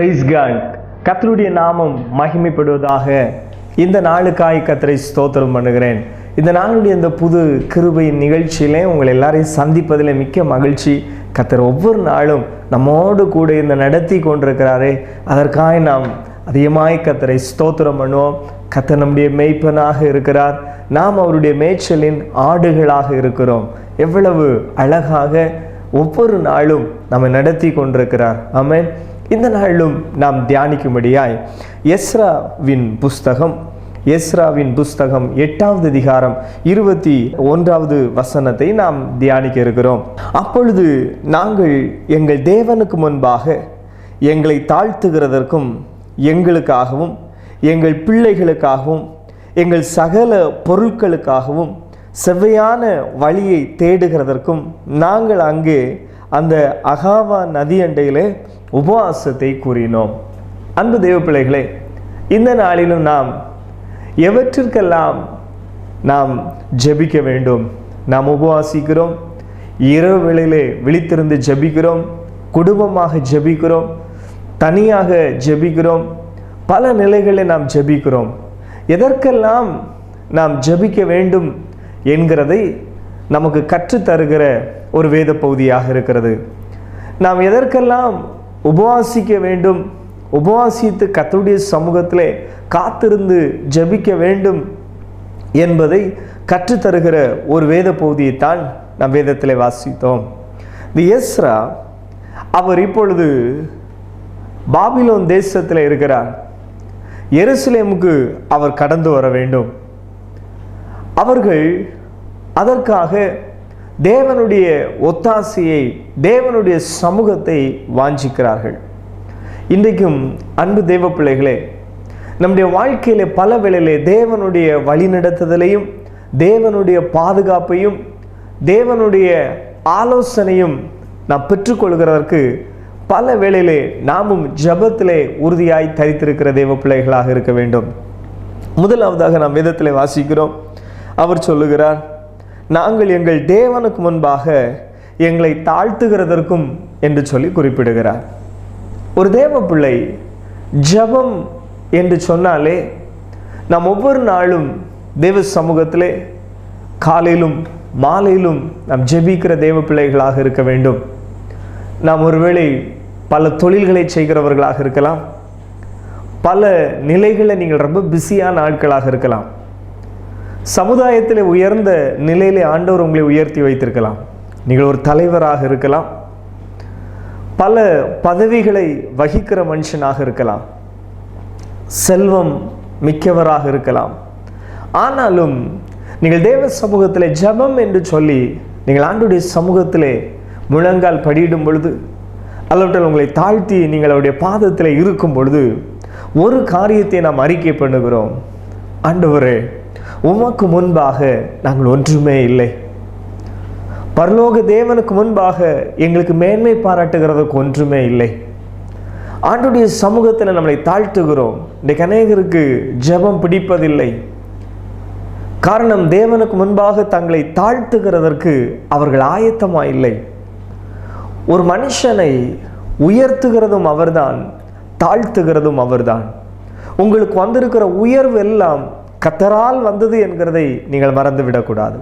Price God. கர்த்தருடைய நாமம் மகிமைப்படுவதாக. இந்த நாளுக்காய் கர்த்தரை ஸ்தோத்திரம் பண்ணுகிறேன். இந்த நாளுடைய இந்த புது கிருபையின் நிகழ்ச்சியிலே உங்கள் எல்லாரையும் சந்திப்பதில் மிக்க மகிழ்ச்சி. கர்த்தர் ஒவ்வொரு நாளும் நம்மோடு கூட இந்த நடத்தி கொண்டிருக்கிறாரே, அதற்காக நாம் அதிகமாய் கர்த்தரை ஸ்தோத்திரம் பண்ணுவோம். கர்த்தர் நம்முடைய மேய்ப்பனாக இருக்கிறார், நாம் அவருடைய மேய்ச்சலின் ஆடுகளாக இருக்கிறோம். எவ்வளவு அழகாக ஒவ்வொரு நாளும் நம்ம நடத்தி கொண்டிருக்கிறார். ஆமென். இந்த நாளிலும் நாம் தியானிக்கும்படியாய் எஸ்ராவின் புஸ்தகம் 8வது அதிகாரம் 21வது வசனத்தை நாம் தியானிக்க இருக்கிறோம். அப்பொழுது நாங்கள் எங்கள் தேவனுக்கு முன்பாக எங்களை தாழ்த்துகிறதற்கும் எங்களுக்காகவும் எங்கள் பிள்ளைகளுக்காகவும் எங்கள் சகல பொருட்களுக்காகவும் செவ்வையான வழியை தேடுகிறதற்கும் நாங்கள் அங்கே அந்த அகாவா நதி அண்டையிலே உபவாசத்தை கூறினோம். அன்பு தேவ பிள்ளைகளே, இந்த நாளிலும் நாம் எவற்றிற்கெல்லாம் நாம் ஜெபிக்க வேண்டும்? நாம் உபவாசிக்கிறோம், இரவு வேளையிலே விழித்திருந்து ஜெபிக்கிறோம், குடும்பமாக ஜெபிக்கிறோம், தனியாக ஜெபிக்கிறோம், பல நிலைகளில் நாம் ஜெபிக்கிறோம். எதற்கெல்லாம் நாம் ஜெபிக்க வேண்டும் என்கிறதை நமக்கு கற்றுத்தருகிற ஒரு வேத பகுதியாக இருக்கிறது. நாம் எதற்கெல்லாம் உபவாசிக்க வேண்டும், உபவாசித்து கர்த்தருடைய சமூகத்திலே காத்திருந்து ஜெபிக்க வேண்டும் என்பதை கற்றுத்தருகிற ஒரு வேத பகுதியைத்தான் நாம் வேதத்திலே வாசித்தோம். எஸ்ரா அவர் இப்பொழுது பாபிலோன் தேசத்தில் இருக்கிறார். எருசலேமுக்கு அவர் கடந்து வர வேண்டும். அவர்கள் அதற்காக தேவனுடைய ஒத்தாசையை, தேவனுடைய சமூகத்தை வாஞ்சிக்கிறார்கள். இன்றைக்கும் அன்பு தேவ பிள்ளைகளே, நம்முடைய வாழ்க்கையிலே பல வேளையிலே தேவனுடைய வழிநடத்துதலையும் தேவனுடைய பாதுகாப்பையும் தேவனுடைய ஆலோசனையும் நாம் பெற்றுக்கொள்கிறதற்கு பல வேளையிலே நாமும் ஜெபத்திலே உறுதியாய் தரித்திருக்கிற தேவ பிள்ளைகளாக இருக்க வேண்டும். முதலாவதாக நாம் வேதத்திலே வாசிக்கிறோம். அவர் சொல்லுகிறார், நாங்கள் எங்கள் தேவனுக்கு முன்பாக எங்களை தாழ்த்துகிறதற்கும் என்று சொல்லி குறிப்பிடுகிறார். ஒரு தேவ பிள்ளை ஜெபம் என்று சொன்னாலே நாம் ஒவ்வொரு நாளும் தேவ சமூகத்திலே காலையிலும் மாலையிலும் நாம் ஜெபிக்கிற தேவ பிள்ளைகளாக இருக்க வேண்டும். நாம் ஒருவேளை பல தொழில்களை செய்கிறவர்களாக இருக்கலாம், பல நிலைகளில் நீங்கள் ரொம்ப பிஸியான ஆட்களாக இருக்கலாம், சமுதாயத்தில் உயர்ந்த நிலையிலே ஆண்டவர் உங்களை உயர்த்தி வைத்திருக்கலாம், நீங்கள் ஒரு தலைவராக இருக்கலாம், பல பதவிகளை வகிக்கிற மனுஷனாக இருக்கலாம், செல்வம் மிக்கவராக இருக்கலாம். ஆனாலும் நீங்கள் தேவ சமூகத்திலே ஜெபம் என்று சொல்லி நீங்கள் ஆண்டவருடைய சமூகத்திலே முழங்கால் படியிடும் பொழுது, அல்லவற்றில் உங்களை தாழ்த்தி நீங்கள் அவருடைய பாதத்தில் இருக்கும் பொழுது ஒரு காரியத்தை நாம் அறிக்கை பண்ணுகிறோம். ஆண்டவரே, உமக்கு முன்பாக நாங்கள் ஒன்றுமே இல்லை. பரலோக தேவனுக்கு முன்பாக எங்களுக்கு மேன்மை பாராட்டுகிறதுக்கு ஒன்றுமே இல்லை. ஆண்டவருடைய சமூகத்தில் நம்மளை தாழ்த்துகிறோம். இன்றைக்கு அநேகருக்கு ஜெபம் பிடிப்பதில்லை. காரணம், தேவனுக்கு முன்பாக தங்களை தாழ்த்துகிறதற்கு அவர்கள் ஆயத்தமாக இல்லை. ஒரு மனுஷனை உயர்த்துகிறதும் அவர்தான், தாழ்த்துகிறதும் அவர்தான். உங்களுக்கு வந்திருக்கிற உயர்வு எல்லாம் கர்த்தரால் வந்தது என்கிறதை நீங்கள் மறந்துவிடக்கூடாது.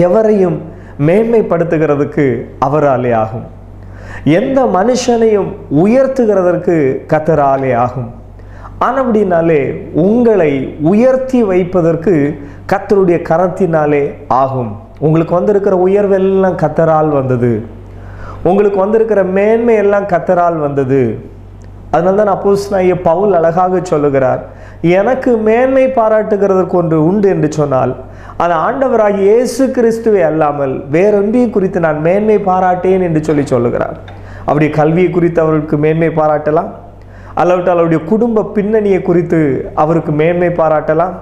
எவரையும் மேன்மைப்படுத்துகிறதுக்கு அவராலே ஆகும். எந்த மனுஷனையும் உயர்த்துகிறதற்கு கர்த்தராலே ஆகும். ஆனபடினாலே உங்களை உயர்த்தி வைப்பதற்கு கர்த்தருடைய கரத்தினாலே ஆகும். உங்களுக்கு வந்திருக்கிற உயர்வெல்லாம் கர்த்தரால் வந்தது. உங்களுக்கு வந்திருக்கிற மேன்மை எல்லாம் கர்த்தரால் வந்தது. அதனால தான் அப்போஸ்தலனாகிய பவுல் அழகாக சொல்லுகிறார், எனக்கு மேன்மை பாராட்டுகிறதற்கு ஒன்று உண்டு என்று சொன்னால் அது ஆண்டவராகிய இயேசு கிறிஸ்துவை அல்லாமல் வேறொன்றையும் குறித்து நான் மேன்மை பாராட்டேன் என்று சொல்லுகிறார். அவருடைய கல்வியை குறித்து அவருக்கு மேன்மை பாராட்டலாம், அல்லவற்றால் அவருடைய குடும்ப பின்னணியை குறித்து அவருக்கு மேன்மை பாராட்டலாம்,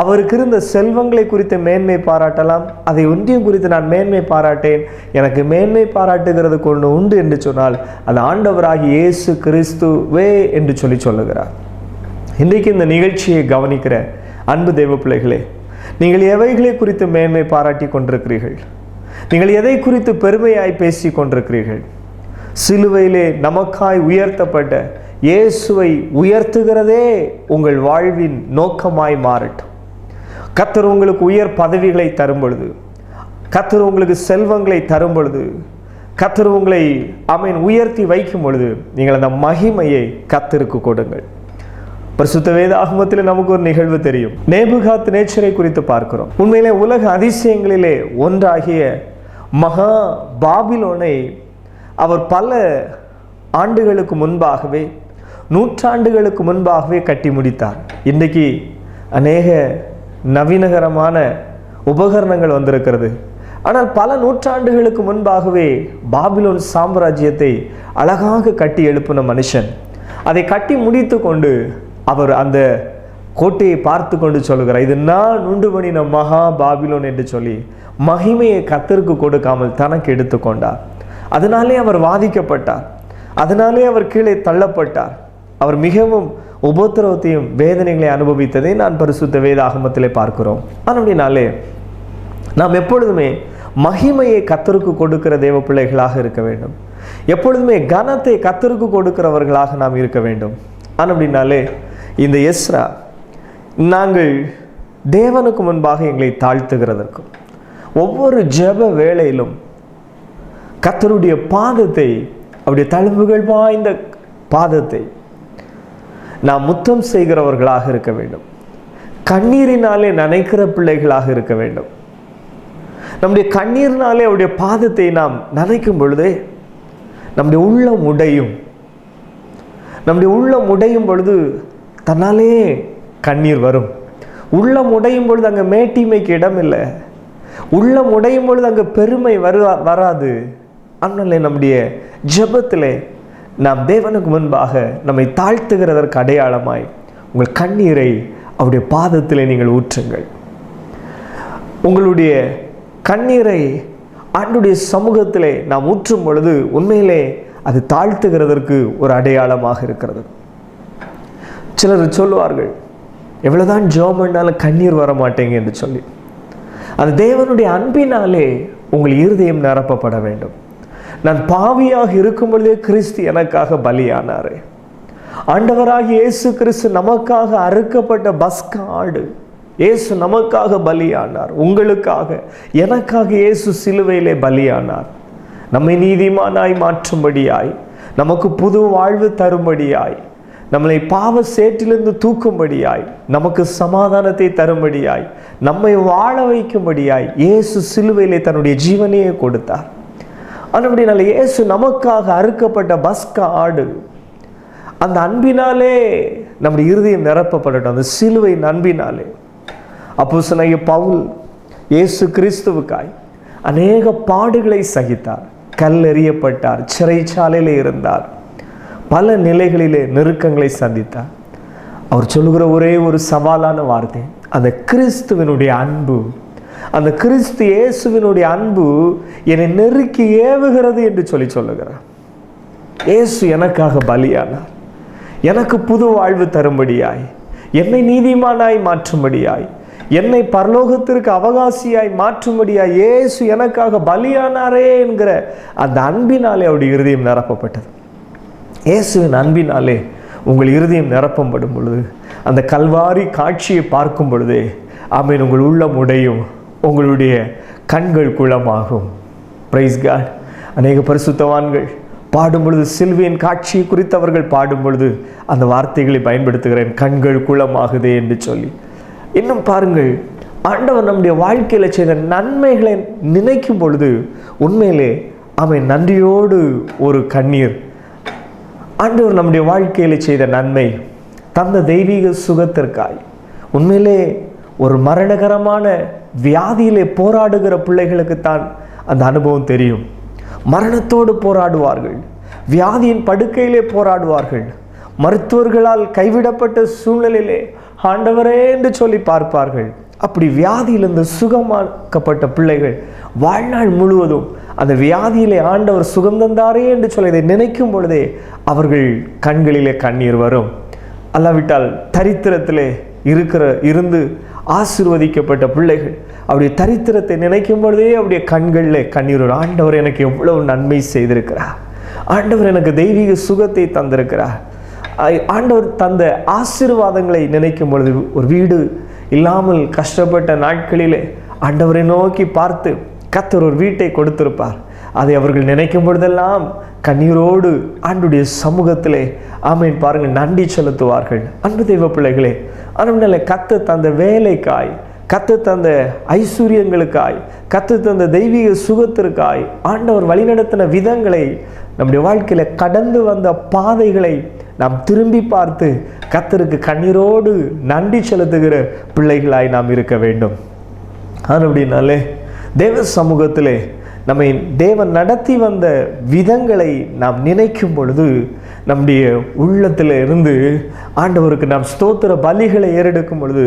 அவருக்கு இருந்த செல்வங்களை குறித்து மேன்மை பாராட்டலாம். அதை ஒன்றையும் குறித்து நான் மேன்மை பாராட்டேன், எனக்கு மேன்மை பாராட்டுகிறதுக்கு ஒன்று உண்டு என்று சொன்னால் அது ஆண்டவராகிய இயேசு கிறிஸ்துவே என்று சொல்லுகிறார். இன்றைக்கு இந்த நிகழ்ச்சியை கவனிக்கிற அன்பு தேவ பிள்ளைகளே, நீங்கள் எவைகளை குறித்து மேன்மை பாராட்டி கொண்டிருக்கிறீர்கள்? நீங்கள் எதை குறித்து பெருமையாய் பேசி கொண்டிருக்கிறீர்கள்? சிலுவையிலே நமக்காய் உயர்த்தப்பட்ட இயேசுவை உயர்த்துகிறதே உங்கள் வாழ்வின் நோக்கமாய் மாறட்டும். கர்த்தர் உங்களுக்கு உயர் பதவிகளை தரும் பொழுது, கர்த்தர் உங்களுக்கு செல்வங்களை தரும் பொழுது, கர்த்தர் உங்களை உயர்த்தி வைக்கும் பொழுது நீங்கள் அந்த மகிமையை கர்த்தருக்கு கொடுங்கள். பரிசுத்த வேதாகமத்தில் நமக்கு ஒரு நிகழ்வு தெரியும். நேபுகாத் நேச்சரை குறித்து பார்க்கிறோம். உண்மையிலே உலக அதிசயங்களிலே ஒன்றாகிய மகா பாபிலோனை அவர் பல ஆண்டுகளுக்கு முன்பாகவே, நூற்றாண்டுகளுக்கு முன்பாகவே கட்டி முடித்தார். இன்றைக்கு அநேக நவீனகரமான உபகரணங்கள் வந்திருக்கிறது. ஆனால் பல நூற்றாண்டுகளுக்கு முன்பாகவே பாபிலோன் சாம்ராஜ்யத்தை அழகாக கட்டி எழுப்பின மனுஷன் அதை கட்டி முடித்து கொண்டு அவர் அந்த கோட்டையை பார்த்து கொண்டு சொல்கிறார், இது நான் உண்டு பண்ணின மகா பாபிலோன் என்று சொல்லி மகிமையை கர்த்தருக்கு கொடுக்காமல் தனக்கு எடுத்துக்கொண்டார். அதனாலே அவர் வாதிக்கப்பட்டார். அதனாலே அவர் கீழே தள்ளப்பட்டார். அவர் மிகவும் உபத்திரவத்தையும் வேதனைகளை அனுபவித்ததை நான் பரிசுத்த வேதாகமத்திலே பார்க்கிறோம். அப்படினாலே நாம் எப்பொழுதுமே மகிமையை கர்த்தருக்கு கொடுக்கிற தேவ பிள்ளைகளாக இருக்க வேண்டும். எப்பொழுதுமே கனத்தை கர்த்தருக்கு கொடுக்கிறவர்களாக நாம் இருக்க வேண்டும். அப்படினாலே இந்த எஸ்ரா, நாங்கள் தேவனுக்கு முன்பாக எங்களை தாழ்த்துகிறதற்கும் ஒவ்வொரு ஜெப வேளையிலும் கர்த்தருடைய பாதத்தை, அவருடைய தழும்புகள் வாய்ந்த பாதத்தை நாம் முத்தம் செய்கிறவர்களாக இருக்க வேண்டும். கண்ணீரினாலே நனைக்கிற பிள்ளைகளாக இருக்க வேண்டும். நம்முடைய கண்ணீரினாலே அவருடைய பாதத்தை நாம் நனைக்கும் பொழுதே நம்முடைய உள்ளம் உடையும். நம்முடைய உள்ளம் உடையும் பொழுது தன்னாலே கண்ணீர் வரும். உள்ளம் உடையும் பொழுது அங்கே மேட்டிமைக்கு இடம் இல்லை. உள்ளம் உடையும் பொழுது அங்கே பெருமை வராது. அதனால நம்முடைய ஜெபத்திலே நாம் தேவனுக்கு முன்பாக நம்மை தாழ்த்துகிறதற்கு அடையாளமாய் உங்கள் கண்ணீரை அவருடைய பாதத்திலே நீங்கள் ஊற்றுங்கள். உங்களுடைய கண்ணீரை ஆண்டுடைய சமூகத்திலே நாம் ஊற்றும் பொழுது உண்மையிலே அது தாழ்த்துகிறதற்கு ஒரு அடையாளமாக இருக்கிறது. சிலர் சொல்லுவார்கள், எவ்வளவுதான் ஜெபம் பண்ணாலும் கண்ணீர் வர மாட்டேங்க என்று சொல்லி. அது தேவனுடைய அன்பினாலே உங்கள் இருதயம் நிரப்பப்பட வேண்டும். நான் பாவியாக இருக்கும் பொழுதே கிறிஸ்து எனக்காக பலியானாரே. ஆண்டவராகிய இயேசு கிறிஸ்து நமக்காக அறுக்கப்பட்ட பஸ்கா ஆடு. இயேசு நமக்காக பலியானார். உங்களுக்காக, எனக்காக இயேசு சிலுவையிலே பலியானார். நம்மை நீதிமானாய் மாற்றும்படியாய், நமக்கு புது வாழ்வு தரும்படியாய், நம்மளை பாவ சேற்றிலிருந்து தூக்கும்படியாய், நமக்கு சமாதானத்தை தரும்படியாய், நம்மை வாழ வைக்கும்படியாய் இயேசு சிலுவையிலே தன்னுடைய ஜீவனையே கொடுத்தார். அப்படினால இயேசு நமக்காக அறுக்கப்பட்ட பஸ்கா ஆடு. அந்த அன்பினாலே நம்முடைய இருதயம் நிரப்பப்படட்டும். அந்த சிலுவையின் அன்பினாலே அப்போஸ்தலனாகிய பவுல் இயேசு கிறிஸ்துவுக்காய் அநேக பாடுகளை சகித்தார். கல்லெறியப்பட்டார், சிறைச்சாலையில் இருந்தார், பல நிலைகளிலே நெருக்கங்களை சந்தித்தார். அவர் சொல்லுகிற ஒரே ஒரு சவாலான வார்த்தை, அந்த கிறிஸ்துவினுடைய அன்பு, அந்த கிறிஸ்து இயேசுவினுடைய அன்பு என்னை நெருக்கி ஏவுகிறது என்று சொல்லுகிறார். இயேசு எனக்காக பலியானார். எனக்கு புது வாழ்வு தரும்படியாய், என்னை நீதிமானாய் மாற்றும்படியாய், என்னை பரலோகத்திற்கு அவகாசியாய் மாற்றும்படியாய் இயேசு எனக்காக பலியானாரே என்கிற அந்த அன்பினாலே அவருடைய இருதயம் நிரப்பப்பட்டது. இயேசுவின் அன்பினாலே உங்கள் இருதயம் நிரப்பப்படும் பொழுது, அந்த கல்வாரி காட்சியை பார்க்கும் பொழுதே ஆமென், உங்கள் உள்ளம் உடையும், உங்களுடைய கண்கள் குளமாகும். Price God. அநேக பரிசுத்தவான்கள் பாடும் பொழுது, சிலுவையின் காட்சியை குறித்து அவர்கள் பாடும் பொழுது அந்த வார்த்தைகளை பயன்படுத்துகிறேன், கண்கள் குளமாகுதே என்று சொல்லி. இன்னும் பாருங்கள், ஆண்டவர் நம்முடைய வாழ்க்கையில் செய்த நன்மைகளை நினைக்கும் பொழுது உண்மையிலே அவன் நன்றியோடு ஒரு கண்ணீர். ஆண்டவர் நம்முடைய வாழ்க்கையில் செய்த நன்மை, தந்த தெய்வீக சுகத்திற்காய், உண்மையிலே ஒரு மரணகரமான வியாதியிலே போராடுகிற பிள்ளைகளுக்குத்தான் அந்த அனுபவம் தெரியும். மரணத்தோடு போராடுவார்கள், வியாதியின் படுக்கையிலே போராடுவார்கள், மருத்துவர்களால் கைவிடப்பட்ட சூழ்நிலையிலே ஆண்டவரே என்று சொல்லி பார்ப்பார்கள். அப்படி வியாதியிலிருந்து சுகமாக்கப்பட்ட பிள்ளைகள் வாழ்நாள் முழுவதும் அந்த வியாதியிலே ஆண்டவர் சுகம் தந்தாரே என்று சொல்லி இதை நினைக்கும் பொழுதே அவர்கள் கண்களிலே கண்ணீர் வரும். அல்லாவிட்டால் தரித்திரத்திலே இருந்து ஆசீர்வதிக்கப்பட்ட பிள்ளைகள் அவருடைய தரித்திரத்தை நினைக்கும் பொழுதே அவருடைய கண்களில் கண்ணீர். ஆண்டவர் எனக்கு எவ்வளவு நன்மை செய்திருக்கிறார், ஆண்டவர் எனக்கு தெய்வீக சுகத்தை தந்திருக்கிறார். ஆண்டவர் தந்த ஆசீர்வாதங்களை நினைக்கும் பொழுது, ஒரு வீடு இல்லாமல் கஷ்டப்பட்ட நாட்களிலே ஆண்டவரை நோக்கி பார்த்து கர்த்தர் ஒரு வீட்டை கொடுத்திருப்பார். அதை அவர்கள் நினைக்கும் பொழுதெல்லாம் கண்ணீரோடு ஆண்டுடைய சமூகத்திலே ஆமீன் பாருங்கள் நன்றி செலுத்துவார்கள். அன்பு தெய்வ பிள்ளைகளே, அதனால கர்த்தர் தந்த வேலைக்காய், கர்த்தர் தந்த ஐஸ்வர்யங்களுக்காய், கர்த்தர் தந்த தெய்வீக சுகத்திற்காய், ஆண்டவர் வழிநடத்தின விதங்களை, நம்முடைய வாழ்க்கையில கடந்து வந்த பாதைகளை நாம் திரும்பி பார்த்து கர்த்தருக்கு கண்ணீரோடு நன்றி செலுத்துகிற பிள்ளைகளாய் நாம் இருக்க வேண்டும். அப்படின்னாலே தேவ சமூகத்திலே நம்மை தேவன் நடத்தி வந்த விதங்களை நாம் நினைக்கும் பொழுது நம்முடைய உள்ளத்தில் இருந்து ஆண்டவருக்கு நாம் ஸ்தோத்திர பலிகளை ஏறெடுக்கும் பொழுது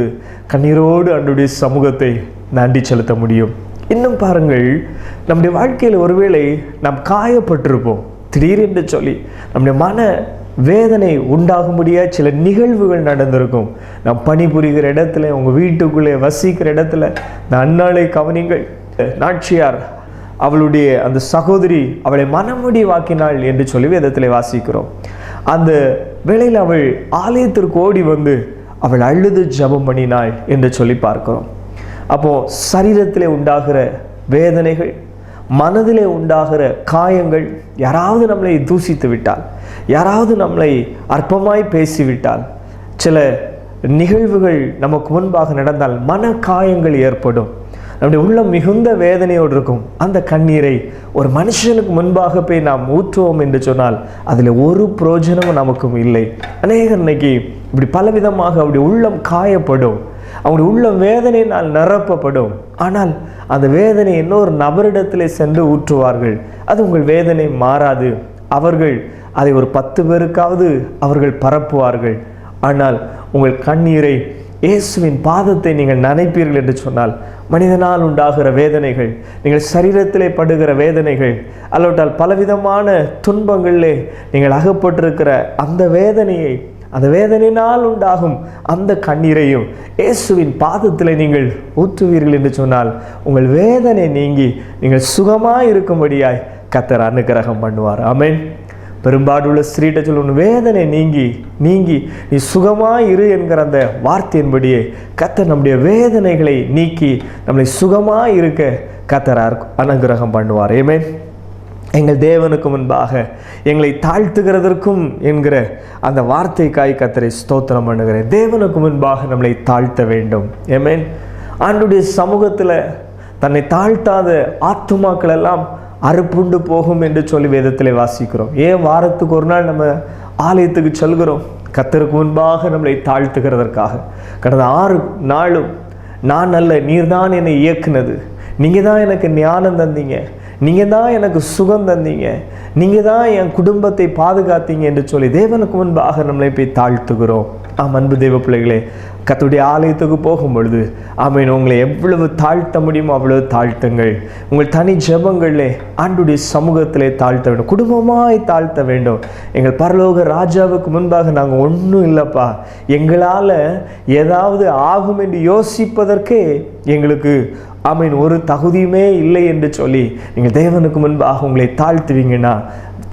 கண்ணீரோடு ஆண்டவருடைய சமூகத்தை நன்றி செலுத்த முடியும். இன்னும் பாருங்கள், நம்முடைய வாழ்க்கையில் ஒருவேளை நாம் காயப்பட்டிருப்போம். திடீரென்று சொல்லி நம்முடைய மன வேதனை உண்டாகும்படியா சில நிகழ்வுகள் நடந்திருக்கும். நாம் பணிபுரிகிற இடத்துல, உங்கள் வீட்டுக்குள்ளே வசிக்கிற இடத்துல, இந்த அன்னாளை கவனிங்கள். நாச்சியார் அவளுடைய அந்த சகோதரி அவளை மனமுடி வாக்கினாள் என்று சொல்லி வேதத்தில் வாசிக்கிறோம். அந்த வேளையில் அவள் ஆலயத்திற்கு ஓடி வந்து அவள் அழுது ஜெபம் பண்ணினாள் என்று சொல்லி பார்க்கிறோம். அப்போ சரீரத்திலே உண்டாகிற வேதனைகள், மனதிலே உண்டாகிற காயங்கள், யாராவது நம்மளை தூசித்து விட்டால், யாராவது நம்மளை அற்பமாய் பேசிவிட்டால், சில நிகழ்வுகள் நமக்கு முன்பாக நடந்தால் மன காயங்கள் ஏற்படும். நம்முடைய உள்ளம் மிகுந்த வேதனையோடு இருக்கும். அந்த கண்ணீரை ஒரு மனுஷனுக்கு முன்பாக போய் நாம் ஊற்றுவோம் என்று சொன்னால் அதில் ஒரு பிரயோஜனமும் நமக்கும் இல்லை. அநேகர் இன்னைக்கு இப்படி பலவிதமாக அவருடைய உள்ளம் காயப்படும், அவருடைய உள்ளம் வேதனையினால் நிரப்பப்படும். ஆனால் அந்த வேதனை இன்னொரு நபரிடத்திலே சென்று ஊற்றுவார்கள். அது உங்கள் வேதனை மாறாது. அவர்கள் அதை ஒரு 10 பேருக்காவது அவர்கள் பரப்புவார்கள். ஆனால் உங்கள் கண்ணீரை, இயேசுவின் பாதத்தை நீங்கள் நனைப்பீர்கள் என்று சொன்னால் மனிதனால் உண்டாகிற வேதனைகள், நீங்கள் சரீரத்திலே படுகிற வேதனைகள், அல்லோட்டால் பலவிதமான துன்பங்களிலே நீங்கள் அகப்பட்டிருக்கிற அந்த வேதனையை, அந்த வேதனையினால் உண்டாகும் அந்த கண்ணீரையும் இயேசுவின் பாதத்தில் நீங்கள் ஊற்றுவீர்கள் என்று சொன்னால் உங்கள் வேதனை நீங்கி நீங்கள் சுகமாய் இருக்கும்படியாய் கர்த்தர் அனுக்கிரகம் பண்ணுவார். ஆமென். பெரும்பாடுள்ள ஸ்திரீட்ட சொல்ல, வேதனை நீங்கி நீங்கி நீ சுகமாய் இரு என்கிற அந்த வார்த்தையின்படியே கர்த்தர் நம்முடைய வேதனைகளை நீக்கி நம்மளை சுகமாய் இருக்க கர்த்தர் அனுக்கிரகம் பண்ணுவார். ஆமென். எங்கள் தேவனுக்கு முன்பாக எங்களை தாழ்த்துகிறதற்கும் என்கிற அந்த வார்த்தைக்காய் கர்த்தரை ஸ்தோத்திரம் பண்ணுகிறேன். தேவனுக்கு முன்பாக நம்மளை தாழ்த்த வேண்டும். ஆமென். ஆண்டவருடைய சமூகத்தில் தன்னை தாழ்த்தாத ஆத்துமாக்கள் எல்லாம் அறுப்புண்டு போகும் என்று சொல்லி வேதத்திலே வாசிக்கிறோம். ஏன் வாரத்துக்கு ஒரு நாள் நம்ம ஆலயத்துக்கு செல்கிறோம்? கர்த்தருக்கு முன்பாக நம்மளை தாழ்த்துகிறதற்காக. கடந்த 6 நாளும் நான் அல்ல, நீர் தான் என்னை இயக்குனது, நீங்கள் தான் எனக்கு ஞானம் தந்தீங்க, நீங்கள் தான் எனக்கு சுகம் தந்தீங்க, நீங்கள் தான் என் குடும்பத்தை பாதுகாத்தீங்க என்று சொல்லி தேவனுக்கு முன்பாக நம்மளை போய் தாழ்த்துகிறோம். அன்பு தெய்வ பிள்ளைகளே, கர்த்தருடைய ஆலயத்துக்கு போகும் பொழுது ஆமென், உங்களை எவ்வளவு தாழ்த்த முடியுமோ அவ்வளவு தாழ்த்துங்கள். உங்கள் தனி ஜெபங்களிலே ஆண்டவருடைய சமூகத்திலே தாழ்த்த வேண்டும், குடும்பமாய் தாழ்த்த வேண்டும். எங்கள் பரலோக ராஜாவுக்கு முன்பாக நாங்கள் ஒன்றும் இல்லைப்பா, எங்களால் ஏதாவது ஆகும் என்று யோசிப்பதற்கே எங்களுக்கு ஆமென் ஒரு தகுதியுமே இல்லை என்று சொல்லி நீங்கள் தேவனுக்கு முன்பாக உங்களை தாழ்த்துவீங்கன்னா,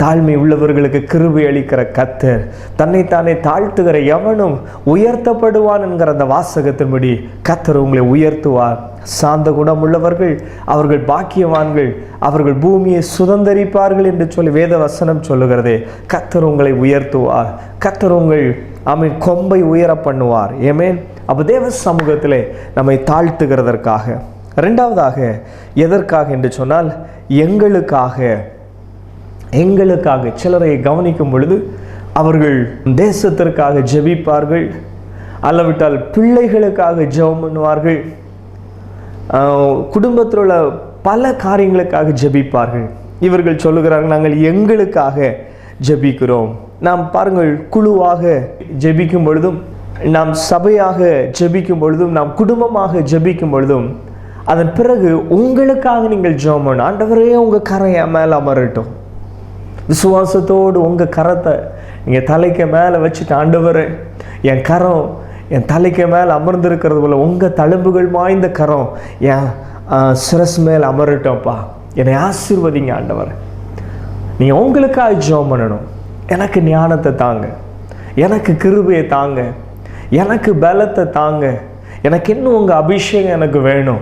தாழ்மை உள்ளவர்களுக்கு கிருபை அளிக்கிற கர்த்தர், தன்னைத்தானே தாழ்த்துகிற எவனும் உயர்த்தப்படுவான் என்கிற அந்த வாசகத்தின்படி கர்த்தர் உங்களை உயர்த்துவார். சாந்த குணம் உள்ளவர்கள் அவர்கள் பாக்கியவான்கள், அவர்கள் பூமியை சுதந்தரிப்பார்கள் என்று சொல்லி வேத வசனம் சொல்லுகிறதே. கர்த்தர் உங்களை உயர்த்துவார், கர்த்தர் உங்கள் ஆமென் கொம்பை உயர பண்ணுவார். ஆமென். அப்போ தேவ சமூகத்திலே நம்மை தாழ்த்துகிறதற்காக. இரண்டாவதாக எதற்காக என்று சொன்னால் எங்களுக்காக சிலரை கவனிக்கும் பொழுது அவர்கள் தேசத்திற்காக ஜெபிப்பார்கள், அல்லவிட்டால் பிள்ளைகளுக்காக ஜெபம் பண்ணுவார்கள், குடும்பத்தில் உள்ள பல காரியங்களுக்காக ஜெபிப்பார்கள். இவர்கள் சொல்லுகிறார்கள், நாங்கள் எங்களுக்காக ஜெபிக்கிறோம். நாம் பாருங்கள், குழுவாக ஜெபிக்கும் பொழுதும், நாம் சபையாக ஜெபிக்கும் பொழுதும், நாம் குடும்பமாக ஜெபிக்கும் பொழுதும், அதன் பிறகு உங்களுக்காக நீங்கள் ஜெபம் பண்ணணும். ஆண்டவரே, உங்கள் கரம் என் மேலே அமரட்டும். விசுவாசத்தோடு உங்கள் கரத்தை நீங்கள் தலைக்கு மேலே வச்சுட்டு, ஆண்டவரே என் கரம் என் தலைக்கு மேலே அமர்ந்திருக்கிறது போல உங்கள் தழும்புகள் வாய்ந்த கரம் என் சிரஸ் மேலே அமரட்டோம்ப்பா, என்னை ஆசீர்வதிங்க ஆண்டவர். நீங்கள் உங்களுக்காக ஜெபம் பண்ணணும். எனக்கு ஞானத்தை தாங்க, எனக்கு கிருபையை தாங்க, எனக்கு பலத்தை தாங்க, எனக்கு இன்னும் உங்கள் அபிஷேகம் எனக்கு வேணும்,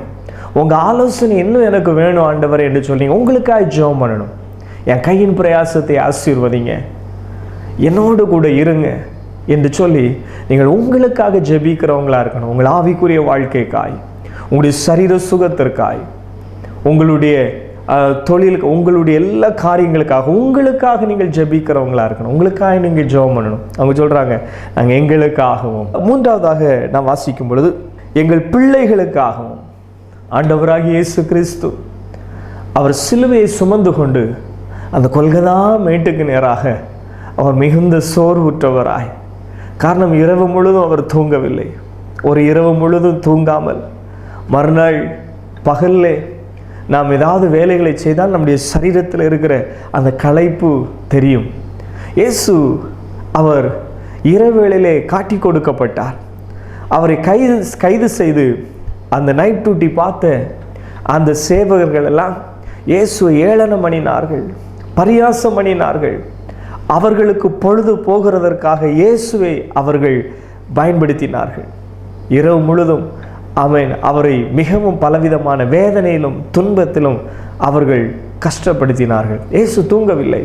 உங்கள் ஆலோசனை இன்னும் எனக்கு வேணும் ஆண்டவரே என்று சொல்லி உங்களுக்காக ஜெபம் பண்ணணும். என் கையின் பிரயாசத்தை ஆசீர்வதிங்க, என்னோடு கூட இருங்க என்று சொல்லி நீங்கள் உங்களுக்காக ஜெபிக்கிறவங்களா இருக்கணும். உங்கள் ஆவிக்குரிய வாழ்க்கைக்காய், உங்களுடைய சரீர சுகத்திற்காய், உங்களுடைய தொழிலுக்கு, உங்களுடைய எல்லா காரியங்களுக்காக உங்களுக்காக நீங்கள் ஜெபிக்கிறவங்களா இருக்கணும். உங்களுக்காக நீங்கள் ஜெபம் பண்ணணும். அவங்க சொல்கிறாங்க, நாங்கள் எங்களுக்காகவும். மூன்றாவதாக நான் வாசிக்கும் பொழுது, எங்கள் பிள்ளைகளுக்காகவும் ஆண்டவராகிய இயேசு கிறிஸ்து அவர் சிலுவையை சுமந்து கொண்டு அந்த கொல்கதா மேட்டுக்கு நேராக அவர் மிகுந்த சோர்வுற்றவராய், காரணம் இரவு முழுதும் அவர் தூங்கவில்லை. ஒரு இரவு முழுதும் தூங்காமல் மறுநாள் பகல்லே நாம் ஏதாவது வேலைகளை செய்தால் நம்முடைய சரீரத்தில் இருக்கிற அந்த களைப்பு தெரியும். இயேசு அவர் இரவேளையிலே காட்டி கொடுக்கப்பட்டார். அவரை கைது செய்து அந்த நைட் டியூட்டி பார்த்த அந்த சேவகர்கள் எல்லாம் இயேசுவை ஏளனம் பண்ணினார்கள், பரியாசம் பண்ணினார்கள். அவர்களுக்கு பொழுது போகிறதற்காக இயேசுவை அவர்கள் பயன்படுத்தினார்கள். இரவு முழுதும் அவரை மிகவும் பலவிதமான வேதனையிலும் துன்பத்திலும் அவர்கள் கஷ்டப்படுத்தினார்கள். இயேசு தூங்கவில்லை.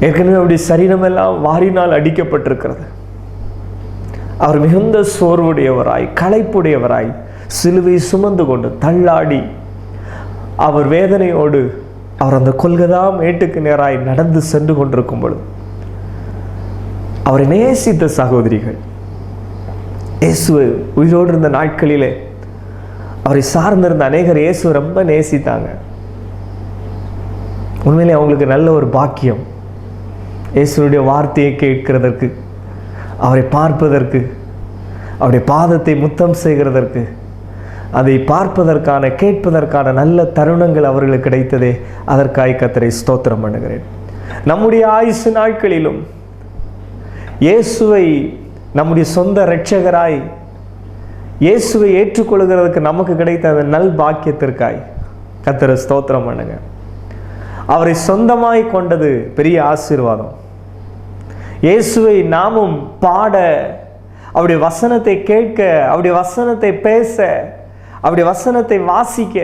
ஏற்கனவே அவருடைய சரீரமெல்லாம் வாரினால் அடிக்கப்பட்டிருக்கிறது. அவர் மிகுந்த சோர்வுடையவராய், களைப்புடையவராய், சிலுவை சுமந்து கொண்டு தள்ளாடி அவர் வேதனையோடு அவர் அந்த கொல்கதா மேட்டுக்கு நேராய் நடந்து சென்று கொண்டிருக்கும் பொழுது அவரை நேசித்த சகோதரிகள், இயேசுவை உயிரோடு இருந்த நாட்களிலே அவரை சார்ந்திருந்த அநேகர் இயேசுவை ரொம்ப நேசித்தாங்க. உண்மையிலே அவங்களுக்கு நல்ல ஒரு பாக்கியம், இயேசுடைய வார்த்தையை கேட்கிறதற்கு, அவரை பார்ப்பதற்கு, அவருடைய பாதத்தை முத்தம் செய்கிறதற்கு, அதை பார்ப்பதற்கான கேட்பதற்கான நல்ல தருணங்கள் அவர்களுக்கு கிடைத்ததே. அதற்காய் கர்த்தரை ஸ்தோத்திரம் பண்ணுகிறேன். நம்முடைய ஆயுசு நாட்களிலும் இயேசுவை நம்முடைய சொந்த இரட்சகராய் இயேசுவை ஏற்றுக்கொள்கிறதுக்கு நமக்கு கிடைத்த அந்த நல் பாக்கியத்திற்காய் கர்த்தரை ஸ்தோத்திரம் பண்ணுங்க. அவரை சொந்தமாய் கொண்டது பெரிய ஆசீர்வாதம். இயேசுவை நாமும் பாட, அவருடைய வசனத்தை கேட்க, அவருடைய வசனத்தை பேச, அவருடைய வசனத்தை வாசிக்க,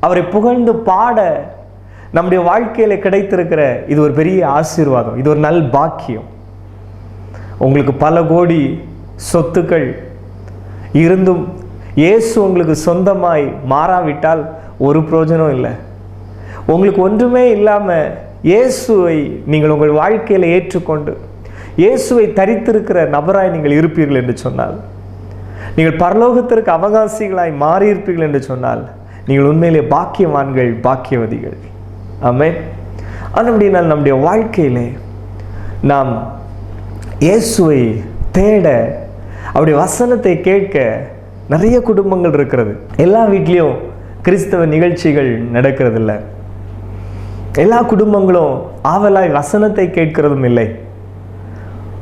அவரை புகழ்ந்து பாட நம்முடைய வாழ்க்கையில் கிடைத்திருக்கிற இது ஒரு பெரிய ஆசீர்வாதம். இது ஒரு நல் பாக்கியம். உங்களுக்கு பல கோடி சொத்துக்கள் இருந்தும் இயேசு உங்களுக்கு சொந்தமாய் மாறாவிட்டால் ஒரு பிரயோஜனம் இல்லை. உங்களுக்கு ஒன்றுமே இல்லாமல் இயேசுவை நீங்கள் உங்கள் வாழ்க்கையில் ஏற்றுக்கொண்டு இயேசுவை தரித்திருக்கிற நபராய் நீங்கள் இருப்பீர்கள் என்று சொன்னால், நீங்கள் பரலோகத்திற்கு அவகாசிகளாய் மாறியிருப்பீர்கள் என்று சொன்னால், நீங்கள் உண்மையிலே பாக்கியவான்கள், பாக்கியவதிகள். ஆமென். அப்படினால் நம்முடைய வாழ்க்கையிலே நாம் இயேசுவை தேட, அவருடைய வசனத்தை கேட்க நிறைய குடும்பங்கள் இருக்கிறது. எல்லா வீட்லேயும் கிறிஸ்தவ நிகழ்ச்சிகள் நடக்கிறதில்ல. எல்லா குடும்பங்களும் ஆவலாய் வசனத்தை கேட்கிறதும் இல்லை.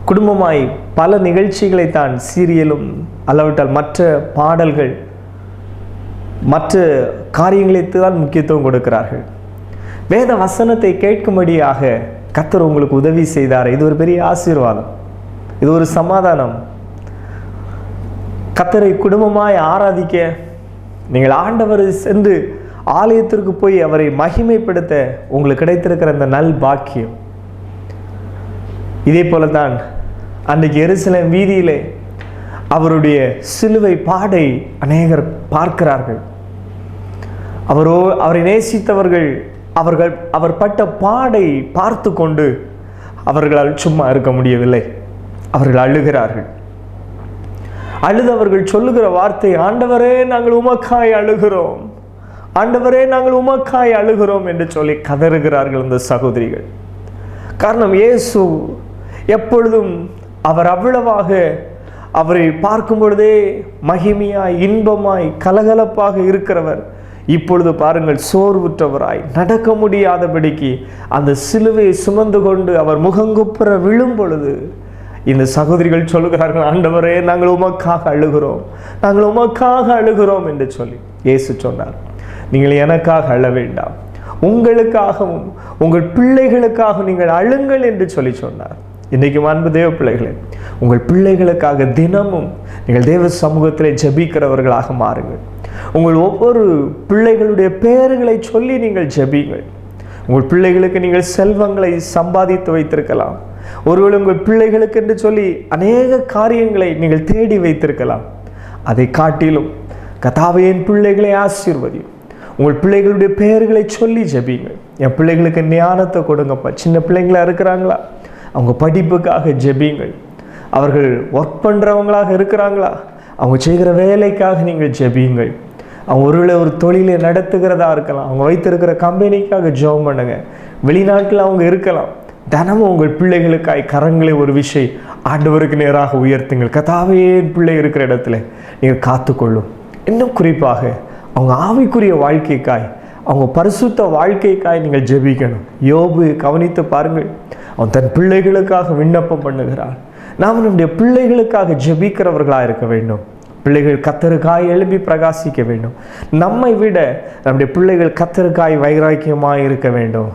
குடும்பமாய் பல நிகழ்ச்சிகளை தான், சீரியலும் அல்லவிட்டால் மற்ற பாடல்கள், மற்ற காரியங்களுக்கு தான் முக்கியத்துவம் கொடுக்கிறார்கள். வேத வசனத்தை கேட்கும்படியாக கர்த்தர் உங்களுக்கு உதவி செய்தார். இது ஒரு பெரிய ஆசீர்வாதம், இது ஒரு சமாதானம். கர்த்தரை குடும்பமாய் ஆராதிக்க, நீங்கள் ஆண்டவரை சென்று ஆலயத்திற்கு போய் அவரை மகிமைப்படுத்த உங்களுக்கு கிடைத்திருக்கிற அந்த நல் பாக்கியம். இதே போல தான் அன்றைக்கு எருசலேம் வீதியிலே அவருடைய சிலுவை பாடை அநேகர் பார்க்கிறார்கள். அவரை நேசித்தவர்கள் அவர் பட்ட பாடை பார்த்து கொண்டு அவர்களால் சும்மா இருக்க முடியவில்லை. அவர்கள் அழுகிறார்கள். அழுதவர்கள் சொல்லுகிற வார்த்தை, ஆண்டவரே நாங்கள் உமக்காய் அழுகிறோம், ஆண்டவரே நாங்கள் உமக்காய் அழுகிறோம் என்று சொல்லி கதறுகிறார்கள் இந்த சகோதரிகள். காரணம், இயேசு எப்பொழுதும் அவர் அவ்வளவாக அவரை பார்க்கும் பொழுதே மகிமையாய், இன்பமாய், கலகலப்பாக இருக்கிறவர். இப்பொழுது பாருங்கள், சோர்வுற்றவராய், நடக்க முடியாதபடிக்கு அந்த சிலுவையை சுமந்து கொண்டு அவர் முகங்குப்புற விழும் பொழுது இந்த சகோதரிகள் சொல்லுகிறார்கள், ஆண்டவரே நாங்கள் உமக்காக அழுகிறோம், நாங்கள் உமக்காக அழுகிறோம் என்று சொல்லி இயேசு சொன்னார், நீங்கள் எனக்காக அழ வேண்டாம், உங்களுக்காகவும் உங்கள் பிள்ளைகளுக்காக நீங்கள் அழுங்கள் என்று சொல்லி சொன்னார். இன்றைக்கும் அன்பு தேவ பிள்ளைகளே, உங்கள் பிள்ளைகளுக்காக தினமும் நீங்கள் தேவ சமூகத்திலே ஜெபிக்கிறவர்களாக மாறுங்கள். உங்கள் ஒவ்வொரு பிள்ளைகளுடைய பெயர்களை சொல்லி நீங்கள் ஜெபிங்கள். உங்கள் பிள்ளைகளுக்கு நீங்கள் செல்வங்களை சம்பாதித்து வைத்திருக்கலாம். ஒருவேளை உங்கள் பிள்ளைகளுக்கு என்று சொல்லி அநேக காரியங்களை நீங்கள் தேடி வைத்திருக்கலாம். அதை காட்டிலும் கர்த்தாவே, என் பிள்ளைகளை ஆசீர்வதியும். உங்கள் பிள்ளைகளுடைய பெயர்களை சொல்லி ஜெபிங்கள். என் பிள்ளைகளுக்கு ஞானத்தை கொடுங்கப்பா. சின்ன பிள்ளைங்களா இருக்கிறாங்களா, அவங்க படிப்புக்காக ஜெபிங்கள். அவர்கள் ஒர்க் பண்ணுறவங்களாக இருக்கிறாங்களா, அவங்க செய்கிற வேலைக்காக நீங்கள் ஜெபியுங்கள். அவங்க ஒருவேளை ஒரு தொழிலை நடத்துகிறதா இருக்கலாம், அவங்க வைத்திருக்கிற கம்பெனிக்காக ஜெபம் பண்ணுங்க. வெளிநாட்டில் அவங்க இருக்கலாம். தினமும் உங்கள் பிள்ளைகளுக்காய் கரங்களை ஒரு விஷயம் ஆண்டவருக்கு நேராக உயர்த்துங்கள். கர்த்தாவே, என் பிள்ளை இருக்கிற இடத்துல நீங்கள் காத்துக்கொள்ளும். இன்னும் குறிப்பாக அவங்க ஆவிக்குரிய வாழ்க்கைக்காய், அவங்க பரிசுத்த வாழ்க்கைக்காய் நீங்கள் ஜெபிக்கணும். யோபு கவனித்து பாருங்கள், அவன் தன் பிள்ளைகளுக்காக விண்ணப்பம் பண்ணுகிறான். நாம் நம்முடைய பிள்ளைகளுக்காக ஜெபிக்கிறவர்களாக இருக்க வேண்டும். பிள்ளைகள் கர்த்தருக்காய் எழுப்பி பிரகாசிக்க வேண்டும். நம்மை விட நம்முடைய பிள்ளைகள் கர்த்தருக்காய் வைராக்கியமாய் இருக்க வேண்டும்.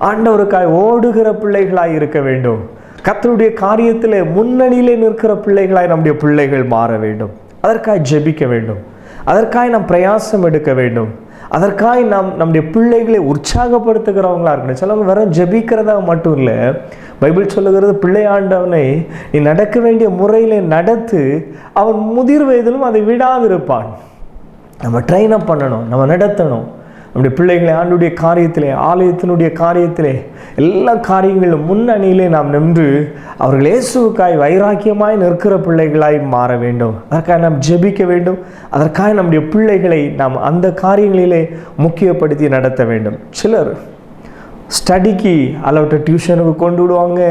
ஆண்டவருக்காய் ஓடுகிற பிள்ளைகளாய் இருக்க வேண்டும். கர்த்தருடைய காரியத்திலே முன்னணியிலே நிற்கிற பிள்ளைகளாய் நம்முடைய பிள்ளைகள் மாற வேண்டும். அதற்காய் ஜெபிக்க வேண்டும். அதற்காய் நாம் பிரயாசம் எடுக்க வேண்டும். அதற்காய் நாம் நம்முடைய பிள்ளைகளை உற்சாகப்படுத்துகிறவங்களா இருக்கணும். சிலவங்க வெறும் ஜெபிக்கிறதா மட்டும் இல்லை, பைபிள் சொல்லுகிறது, பிள்ளை ஆண்டவனை நீ நடக்க வேண்டிய முறையிலே நடத்து, அவன் முதிர் வயதிலும் அதை விடாதிருப்பான். நம்ம ட்ரெயின் அப் பண்ணணும், நம்ம நடத்தணும். நம்முடைய பிள்ளைகளை ஆண்டுடைய காரியத்திலே, ஆலயத்தினுடைய காரியத்திலே, எல்லா காரியங்களிலும் முன்னணியிலே நாம் நின்று அவர்கள் இயேசுவுக்காய் வைராக்கியமாய் நிற்கிற பிள்ளைகளாய் மாற வேண்டும். அதற்காக நாம் ஜெபிக்க வேண்டும். அதற்காக நம்முடைய பிள்ளைகளை நாம் அந்த காரியங்களிலே முக்கியப்படுத்தி நடத்த வேண்டும். சிலர் ஸ்டடிக்கு அலவுட்ட டியூஷனுக்கு கொண்டு விடுவாங்க,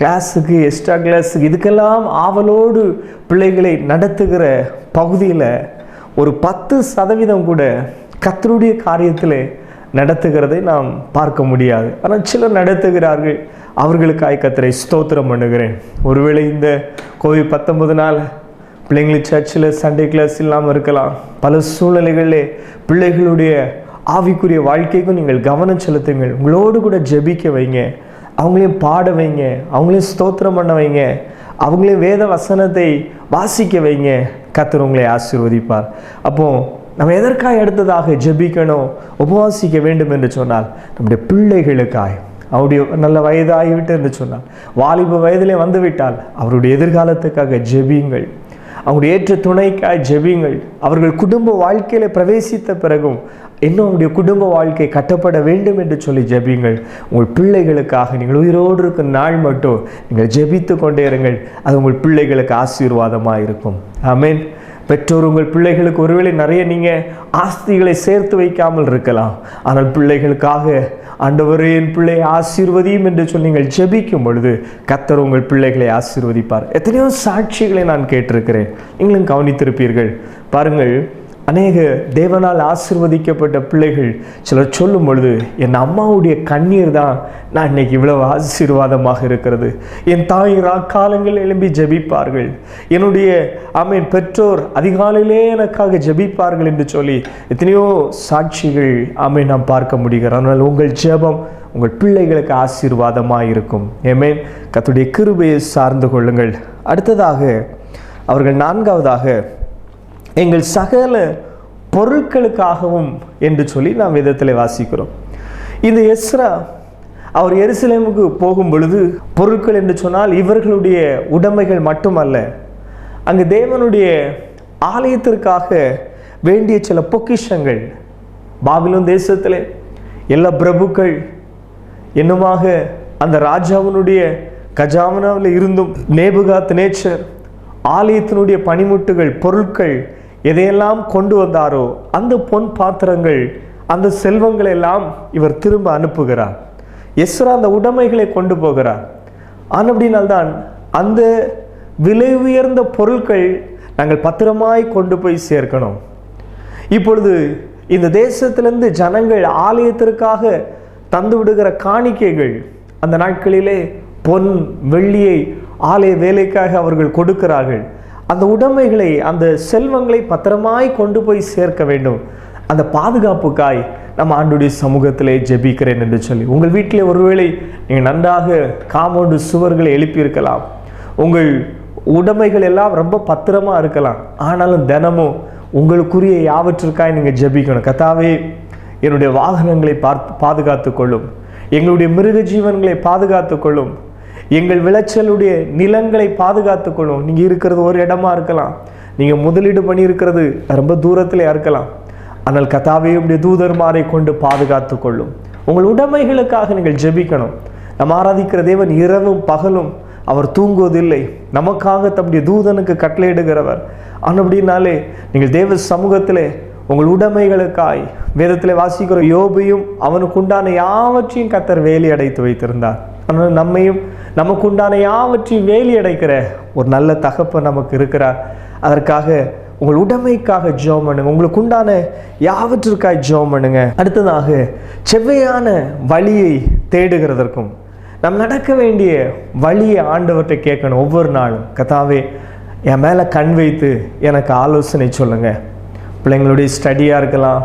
கிளாஸுக்கு, எக்ஸ்ட்ரா கிளாஸுக்கு, இதுக்கெல்லாம் ஆவலோடு பிள்ளைகளை நடத்துகிற பகுதியில் ஒரு 10% கூட கர்த்தருடைய காரியத்தில் நடத்துகிறதை நாம் பார்க்க முடியாது. ஆனால் சிலர் நடத்துகிறார்கள். அவர்களுக்காய் கர்த்தரை ஸ்தோத்திரம் பண்ணுகிறேன். ஒருவேளை இந்த COVID-19 பிள்ளைங்களுக்கு சர்ச்சில் சண்டே கிளாஸ் இல்லாமல் இருக்கலாம். பல சூழ்நிலைகளிலே பிள்ளைகளுடைய ஆவிக்குரிய வாழ்க்கைக்கும் நீங்கள் கவனம் செலுத்துங்கள். உங்களோடு கூட ஜெபிக்க வைங்க, அவங்களையும் பாட வைங்க, அவங்களையும் ஸ்தோத்திரம் பண்ண வைங்க, அவங்களையும் வேத வசனத்தை வாசிக்க வைங்க. கர்த்தர் உங்களை ஆசீர்வதிப்பார். அப்போது நம்ம எதற்காக அடுத்ததாக ஜெபிக்கணும், உபவாசிக்க வேண்டும் என்று சொன்னால், நம்முடைய பிள்ளைகளுக்காய். அவருடைய நல்ல வயதாகிவிட்டு என்று சொன்னால், வாலிப வயதிலே வந்துவிட்டால் அவருடைய எதிர்காலத்துக்காக ஜெபியுங்கள். அவங்களுடைய ஏற்ற துணைக்காய் ஜெபியுங்கள். அவர்கள் குடும்ப வாழ்க்கையில் பிரவேசித்த பிறகும் இன்னும் அவங்களுடைய குடும்ப வாழ்க்கை கட்டப்பட வேண்டும் என்று சொல்லி ஜெபியுங்கள். உங்கள் பிள்ளைகளுக்காக நீங்கள் உயிரோடு இருக்கும் நாள் மட்டும் நீங்கள் ஜெபித்து கொண்டே இருங்கள். அது உங்கள் பிள்ளைகளுக்கு ஆசீர்வாதமாக இருக்கும். ஆமென். பெற்றோர் உங்கள் பிள்ளைகளுக்கு ஒருவேளை நிறைய நீங்கள் ஆஸ்திகளை சேர்த்து வைக்காமல் இருக்கலாம். ஆனால் பிள்ளைகளுக்காக ஆண்டவரே, என் பிள்ளையை ஆசீர்வதியும் என்று சொல்லி நீங்கள் ஜெபிக்கும் பொழுது கர்த்தர் உங்கள் பிள்ளைகளை ஆசீர்வதிப்பார். எத்தனையோ சாட்சிகளை நான் கேட்டிருக்கிறேன், நீங்களும் கவனித்திருப்பீர்கள். பாருங்கள், அநேக தேவனால் ஆசீர்வதிக்கப்பட்ட பிள்ளைகள் சிலர் சொல்லும் பொழுது, என் அம்மாவுடைய கண்ணீர் தான் நான் இன்னைக்கு இவ்வளவு ஆசீர்வாதமாக இருக்கிறது. என் தாய் காலங்கள் எழும்பி ஜெபிப்பார்கள். என்னுடைய பெற்றோர் அதிகாலையிலே எனக்காக ஜெபிப்பார்கள் என்று சொல்லி எத்தனையோ சாட்சிகள் நாம் பார்க்க முடிகிறது. ஆனால் உங்கள் ஜெபம் உங்கள் பிள்ளைகளுக்கு ஆசீர்வாதமாக இருக்கும். ஆமென். கர்த்தருடைய கிருபையை சார்ந்து கொள்ளுங்கள். அடுத்ததாக அவர்கள் 4வதாக எங்கள் சகல பொருட்களுக்காகவும் என்று சொல்லி நாம் வேதத்தில் வாசிக்கிறோம். இந்த எஸ்ரா அவர் எருசலேமுக்கு போகும் பொழுது, பொருட்கள் என்று சொன்னால் இவர்களுடைய உடைமைகள் மட்டுமல்ல, அங்கு தேவனுடைய ஆலயத்திற்காக வேண்டிய சில பொக்கிஷங்கள், பாபிலோன் தேசத்திலே எல்லா பிரபுக்கள் என்னுமாக அந்த ராஜாவினுடைய கஜானாவில் இருந்தும் நேபுகாத் நேச்சர் ஆலயத்தினுடைய பனிமுட்டுகள், பொருட்கள் எதையெல்லாம் கொண்டு வந்தாரோ அந்த பொன் பாத்திரங்கள், அந்த செல்வங்களை எல்லாம் இவர் திரும்ப அனுப்புகிறார். எஸ்ரா அந்த உடைமைகளை கொண்டு போகிறார். ஆனபடினால்தான் அந்த விலை உயர்ந்த பொருட்கள் நாங்கள் பத்திரமாய் கொண்டு போய் சேர்க்கணும். இப்பொழுது இந்த தேசத்திலிருந்து ஜனங்கள் ஆலயத்திற்காக தந்து விடுகிற காணிக்கைகள், அந்த நாட்களிலே பொன் வெள்ளியை ஆலய வேலைக்காக அவர்கள் கொடுக்கிறார்கள். அந்த உடைமைகளை, அந்த செல்வங்களை பத்திரமாய் கொண்டு போய் சேர்க்க வேண்டும். அந்த பாதுகாப்புக்காய் நம்ம ஆண்டுடைய சமூகத்திலே ஜெபிக்கிறேன் என்று சொல்லி, உங்கள் வீட்டிலே ஒருவேளை நீங்கள் நன்றாக காம்பவுண்டு சுவர்களை எழுப்பியிருக்கலாம், உங்கள் உடைமைகள் எல்லாம் ரொம்ப பத்திரமா இருக்கலாம். ஆனாலும் தினமும் உங்களுக்குரிய யாவற்றிற்காய் நீங்கள் ஜெபிக்கணும். கர்த்தாவே, என்னுடைய வாகனங்களை பாதுகாத்து கொள்ளும், எங்களுடைய மிருக ஜீவன்களை பாதுகாத்து கொள்ளும், எங்கள் விளைச்சலுடைய நிலங்களை பாதுகாத்து கொள்ளும். நீங்கள் இருக்கிறது ஒரு இடமா இருக்கலாம், நீங்கள் முதலீடு பண்ணியிருக்கிறது ரொம்ப தூரத்திலே இருக்கலாம். ஆனால் கர்த்தாவே, உடைய தூதர்மாரை கொண்டு பாதுகாத்து கொள்ளும். உங்கள் உடைமைகளுக்காக நீங்கள் ஜெபிக்கணும். நம்ம ஆராதிக்கிற தேவன் இரவும் பகலும் அவர் தூங்குவதில்லை, நமக்காக தம்முடைய தூதனுக்கு கட்டளையிடுகிறவர். அப்படின்னாலே நீங்கள் தேவ சமூகத்திலே உங்கள் உடைமைகளுக்காய், வேதத்திலே வாசிக்கிற யோபையும் அவனுக்கு உண்டான யாவற்றையும் கர்த்தர் வேலி அடைத்து வைத்திருந்தார். ஆனால் நம்மையும் நமக்கு உண்டான யாவற்றையும் வேலி அடைக்கிற ஒரு நல்ல தகப்பன் நமக்கு இருக்கிறார். அதற்காக உங்கள் உடைமைக்காக ஜெபம் பண்ணுங்க, உங்களுக்கு உண்டான யாவற்றிற்காக ஜெபம் பண்ணுங்க. அடுத்ததாக செவ்வையான வழியை தேடுகிறதற்கும் நாம் நடக்க வேண்டிய வழியை ஆண்டவர்கிட்ட கேட்கணும். ஒவ்வொரு நாளும் கர்த்தாவே, என் மேலே கண் வைத்து எனக்கு ஆலோசனை சொல்லுங்கள். பிள்ளைங்களுடைய ஸ்டடியாக இருக்கலாம்,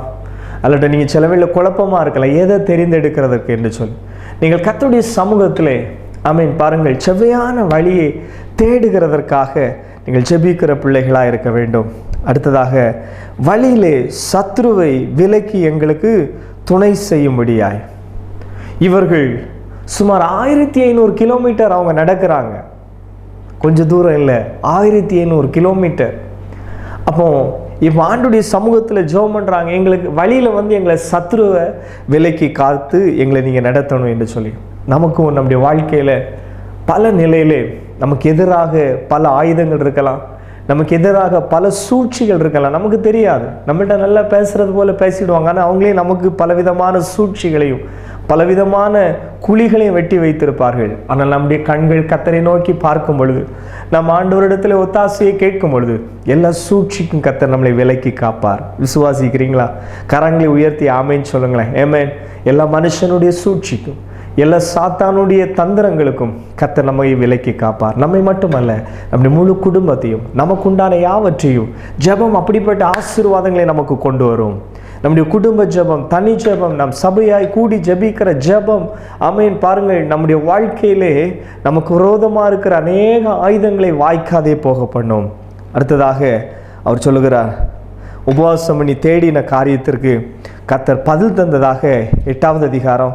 அல்லது நீங்கள் சில வேளை குழப்பமாக இருக்கலாம், எதை தெரிந்தெடுக்கிறதற்கு என்று சொல்லி நீங்கள் கர்த்தருடைய சமூகத்திலே பாருங்கள், செவ்வையான வழியை தேடுகிறதற்காக நீங்கள் ஜெபிக்கிற பிள்ளைகளாக இருக்க வேண்டும். அடுத்ததாக வழியிலே சத்ருவை விலக்கி எங்களுக்கு துணை செய்யும்படியாய், இவர்கள் சுமார் 1500 கிலோமீட்டர் அவங்க நடக்கிறாங்க. கொஞ்சம் தூரம் இல்லை, 1500 கிலோமீட்டர். அப்போ இப்போ ஆண்டுடைய சமூகத்தில் ஜெபம் பண்ணுறாங்க, எங்களுக்கு வழியில் எங்களை சத்ருவை விலக்கி காத்து எங்களை நீங்கள் நடத்தணும் என்று சொல்லி. நமக்கும் நம்முடைய வாழ்க்கையில் பல நிலையிலே நமக்கு எதிராக பல ஆயுதங்கள் இருக்கலாம், நமக்கு எதிராக பல சூழ்ச்சிகள் இருக்கலாம். நமக்கு தெரியாது, நம்மகிட்ட நல்லா பேசுறது போல பேசிடுவாங்க, ஆனால் அவங்களே நமக்கு பலவிதமான சூழ்ச்சிகளையும் பலவிதமான குழிகளையும் வெட்டி வைத்திருப்பார்கள். ஆனால் நம்முடைய கண்கள் கர்த்தரை நோக்கி பார்க்கும் பொழுது, நம்ம ஆண்டவரிடத்தில் ஒத்தாசையை கேட்கும் பொழுது, எல்லா சூழ்ச்சிக்கும் கர்த்தர் நம்மளை விலக்கி காப்பார். விசுவாசிக்கிறீங்களா? கரங்களை உயர்த்தி ஆமேன்னு சொல்லுங்களேன். ஆமென். எல்லா மனுஷனுடைய சூழ்ச்சிக்கும், எல்லா சாத்தானுடைய தந்திரங்களுக்கும் கர்த்தர் நம்மை விலக்கி காப்பார். நம்மை மட்டுமல்ல, நம்முடைய முழு குடும்பத்தையும், நமக்குண்டான யாவற்றையும். ஜெபம் அப்படிப்பட்ட ஆசீர்வாதங்களை நமக்கு கொண்டு வரும். நம்முடைய குடும்ப ஜெபம், தனி ஜெபம், நம் சபையாய் கூடி ஜெபிக்கிற ஜெபம், ஆமென். பாருங்கள், நம்முடைய வாழ்க்கையிலே நமக்கு விரோதமாக இருக்கிற அநேக ஆயுதங்களை வாய்க்காதே போக பண்ணும். அடுத்ததாக அவர் சொல்லுகிறார், உபவாசம் பண்ணி தேடின காரியத்திற்கு கர்த்தர் பதில் தந்ததாக 8வது அதிகாரம்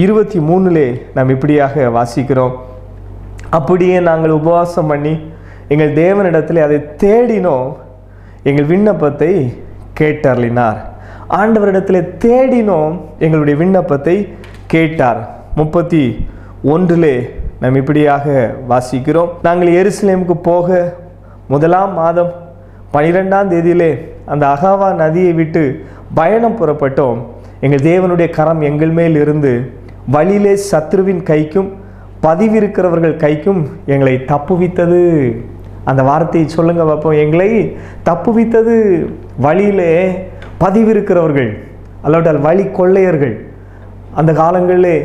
23 நாம் இப்படியாக வாசிக்கிறோம். அப்படியே நாங்கள் உபவாசம் பண்ணி எங்கள் தேவனிடத்தில் அதை தேடினோம், எங்கள் விண்ணப்பத்தை கேட்டருளினார். ஆண்டவரிடத்தில் தேடினோம், எங்களுடைய விண்ணப்பத்தை கேட்டார். 31 நாம் இப்படியாக வாசிக்கிறோம். நாங்கள் எருசலேமுக்கு போக 1ஆம் மாதம் 12ஆம் தேதியிலே அந்த அகாவா நதியை விட்டு பயணம் புறப்பட்டோம். எங்கள் தேவனுடைய கரம் எங்கள் மேல் இருந்து வழியிலே சத்ருவின் கைக்கும் பதிவிருக்கிறவர்கள் கைக்கும் எங்களை தப்புவித்தது. அந்த வார்த்தையை சொல்லுங்க பார்ப்போம். எங்களை தப்புவித்தது. வழியிலே பதிவிருக்கிறவர்கள், அல்லாவிட்டால் வழி கொள்ளையர்கள் அந்த காலங்களிலே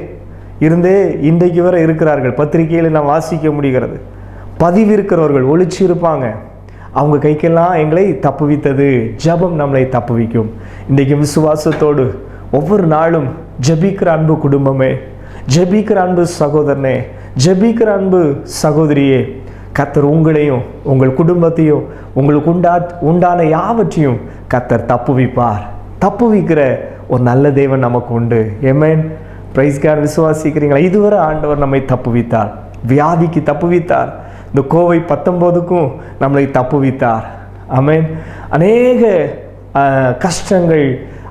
இருந்தே இன்றைக்கு வரை இருக்கிறார்கள். பத்திரிகையில் நாம் வாசிக்க முடிகிறது. பதிவிருக்கிறவர்கள் ஒளிச்சு இருப்பாங்க, அவங்க கைக்கெல்லாம் எங்களை தப்புவித்தது. ஜெபம் நம்மளை தப்புவிக்கும். இன்றைக்கு விசுவாசத்தோடு ஒவ்வொரு நாளும் ஜெபிக்கிற அன்பு குடும்பமே, ஜெபிக்கிற அன்பு சகோதரனே, ஜெபிக்கிற அன்பு சகோதரியே, கர்த்தர் உங்களையும் உங்கள் குடும்பத்தையும் உங்களுக்கு உண்டான யாவற்றையும் கர்த்தர் தப்புவிப்பார். தப்புவிக்கிற ஒரு நல்ல தேவன் நமக்கு உண்டு. ஆமென். Praise God. விசுவாசிக்கிறீங்களா? இதுவரை ஆண்டவர் நம்மை தப்புவித்தார். வியாதிக்கு தப்புவித்தார், இந்த COVID-19க்கும் நம்மளை தப்புவித்தார். ஆமென். அநேக கஷ்டங்கள்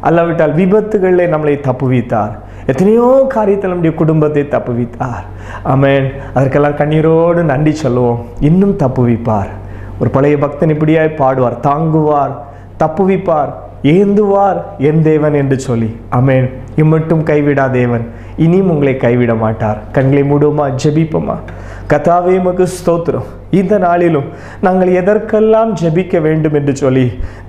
அல்லாவிட்டால் விபத்துகளில் நம்மளை தப்புவித்தார். எத்தனையோ காரியத்தில் நம்முடைய குடும்பத்தை தப்புவித்தார். ஆமென். அதற்கெல்லாம் கண்ணீரோடு நன்றி சொல்லுவோம். இன்னும் தப்புவிப்பார். ஒரு பழைய பக்தன் இப்படியாய் பாடுவார், தாங்குவார், தப்புவிப்பார், ஏந்துவார் என் தேவன் என்று சொல்லி. ஆமென். இம்மட்டும் கைவிடா தேவன் இனியும் உங்களை கைவிட மாட்டார். கண்களை மூடுமா, ஜெபிப்போமா. கர்த்தாவே, உமக்கு ஸ்தோத்திரம். இந்த நாளிலும் நாங்கள் எதற்கெல்லாம் ஜெபிக்க வேண்டும் என்று சொல்லி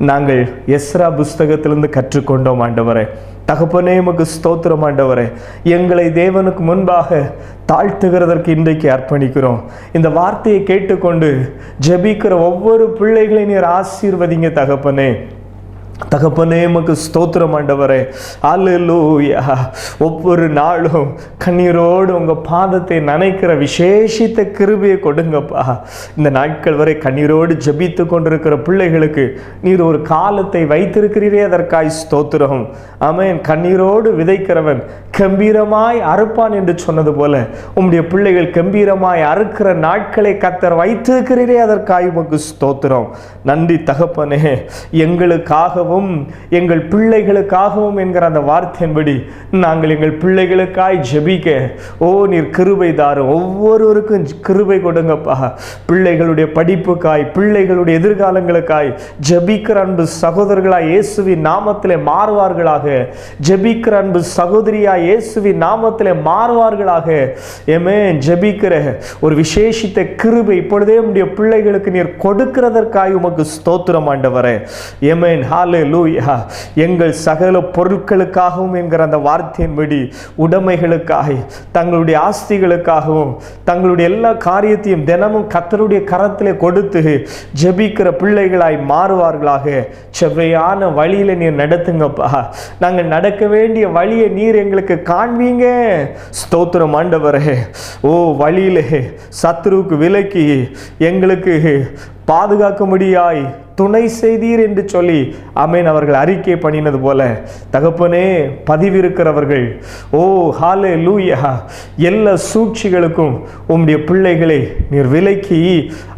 நாங்கள் எஸ்ரா புஸ்தகத்திலிருந்து கற்றுக்கொண்டோம் ஆண்டவரே. தகப்பனே, உமக்கு ஸ்தோத்திரம் ஆண்டவரே. எங்களை தேவனுக்கு முன்பாக தாழ்த்துகிறதற்கு இன்றைக்கு அர்ப்பணிக்கிறோம். இந்த வார்த்தையை கேட்டுக்கொண்டு ஜெபிக்கிற ஒவ்வொரு பிள்ளைகளையும் நீர் ஆசீர்வதிங்க தகப்பனே. தகப்பனே உமக்கு ஸ்தோத்திரம் ஆண்டவரே. அல்லேலூயா. ஒவ்வொரு நாளும் கண்ணீரோடு உங்கள் பாதத்தை நனைக்கிற விசேஷித்த கிருபையை கொடுங்கப்பா. இந்த நாட்கள் வரை கண்ணீரோடு ஜெபித்து கொண்டிருக்கிற பிள்ளைகளுக்கு நீர் ஒரு காலத்தை வைத்திருக்கிறீரே, அதற்காய் ஸ்தோத்திரம். ஆமென். கண்ணீரோடு விதைக்கிறவன் கம்பீரமாய் அறுப்பான் என்று சொன்னது போல உம்முடைய பிள்ளைகள் கம்பீரமாய் அறுக்கிற நாட்களை கர்த்தர் வைத்திருக்கிறீரே, அதற்காய் உமக்கு ஸ்தோத்திரம். நன்றி தகப்பனே. எங்களுக்காகவும் எங்கள் பிள்ளைகளுக்காகவும் என்கிற அந்த வார்த்தையின்படி நாங்கள் எங்கள் பிள்ளைகளுக்காய் ஜெபிக்க நீர் கிருபை தாரும். ஒவ்வொருவருக்கும் கிருபை கொடுங்கப்பா. பிள்ளைகளுடைய படிப்புக்காய், பிள்ளைகளுடைய எதிர்காலங்களுக்காய் ஜெபிக்கிற அன்பு சகோதரர்களாய் இயேசுவின் நாமத்திலே மாறுவார்களாக. ஜெபிக்கிற அன்பு சகோதரியாய் இயேசுவின் நாமத்திலே மாறுவார்களாக. ஆமென். ஜெபிக்கிற ஒரு விசேஷித்த கிருபை இப்பொழுதே உம்முடைய பிள்ளைகளுக்கு நீர் கொடுக்கிறதற்காய் உமக்கு ஸ்தோத்திரம் ஆண்டவரே. ஆமென். ஹல்லேலூயா. எங்கள் சகல பொருட்களுக்காகவும் என்கிற அந்த வார்த்தையின்படி உடைமைகளுக்காக, தங்களுடைய ஆஸ்திகளுக்காகவும் தங்களுடைய எல்லா காரியத்தையும் தினமும் கர்த்தருடைய கரத்திலே கொடுத்து ஜெபிக்கிற பிள்ளைகளாய் மாறுவார்களாக. செவ்வையான வழியில நீர் நடத்துங்கப்பா. நாங்கள் நடக்க வேண்டிய வழியை நீர் எங்களுக்கு காண்பீங்க. ஸ்தோத்திரம் ஆண்டவரே. வழியிலே சத்துருவுக்கு விலக்கி எங்களுக்கு பாதுகாக்கும்படியாய் துணை செய்தீர் என்று சொல்லி ஆமென் அவர்கள் அறிக்கை பண்ணினது போல தகப்பனே, பதிவிருக்கிறவர்கள் ஹல்லேலூயா எல்லா சூழ்ச்சிகளுக்கும் உம்முடைய பிள்ளைகளை நீர் விலக்கி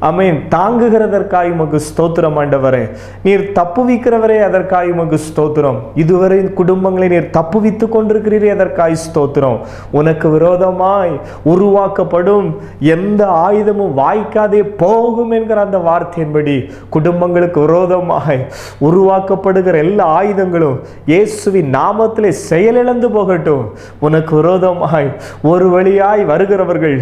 ஆமென் தாங்குகிறதற்காய் உமக்கு ஸ்தோத்திரம் ஆண்டவரே. நீர் தப்புவிக்கிறவரே, அதற்காய் உமக்கு ஸ்தோத்திரம். இதுவரை குடும்பங்களை நீர் தப்புவித்து கொண்டிருக்கிறீரே, அதற்காய் ஸ்தோத்திரம். உனக்கு விரோதமாய் உருவாக்கப்படும் எந்த ஆயுதமும் வாய்க்காதே போகும் என்கிற அந்த வார்த்தையின்படி குடும்பங்களுக்கு விரோதமாக உருவாக்கப்படுகிற எல்லா ஆயுதங்களும் இயேசுவின் நாமத்திலே செயலிழந்து போகட்டும். உனக்கு விரோதமாய் ஒரு வழியாய் வருகிறவர்கள்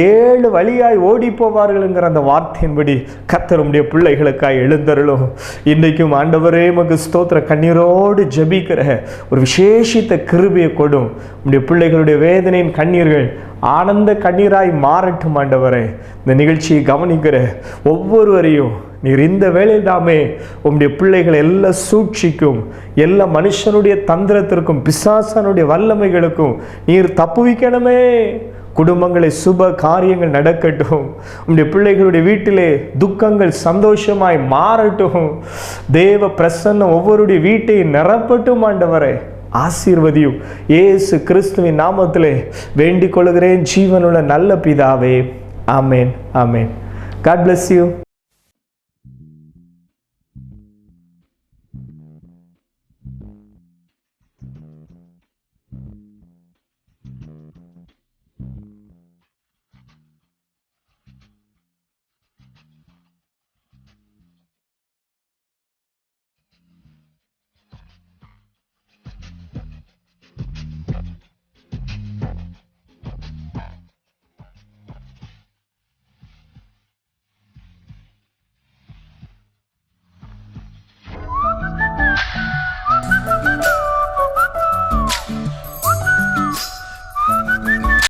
7 வழியாய் ஓடி போவார்கள் என்கிற அந்த வார்த்தையின்படி கர்த்தர் உம்முடைய பிள்ளைகளுக்காய் எழுந்தருளும். இன்றைக்கும் ஆண்டவரே உமக்கு ஸ்தோத்திர. கண்ணீரோடு ஜெபிக்கிற ஒரு விசேஷித்த கிருபையை கொடும். உம்முடைய பிள்ளைகளுடைய வேதனையின் கண்ணீர்கள் ஆனந்த கண்ணீராய் மாறட்டும் ஆண்டவரே. இந்த நிகழ்ச்சியை கவனிக்கிற ஒவ்வொருவரையும் நீர் இந்த வேளையில் தாமே உம்முடைய பிள்ளைகள் எல்லா சூழ்ச்சிக்கும், எல்லா மனுஷனுடைய தந்திரத்திற்கும், பிசாசனுடைய வல்லமைகளுக்கும் நீர் தப்புவிக்கணுமே. குடும்பங்களை சுப காரியங்கள் நடக்கட்டும். உம்முடைய பிள்ளைகளுடைய வீட்டிலே துக்கங்கள் சந்தோஷமாய் மாறட்டும். தேவ பிரசன்னம் ஒவ்வொருடைய வீட்டை நிரப்பட்டும் ஆண்டவரே. ஆசீர்வதியும். இயேசு கிறிஸ்துவின் நாமத்திலே வேண்டிக் கொள்கிறேன் ஜீவனுள்ள நல்ல பிதாவே. ஆமென். ஆமென். God bless you.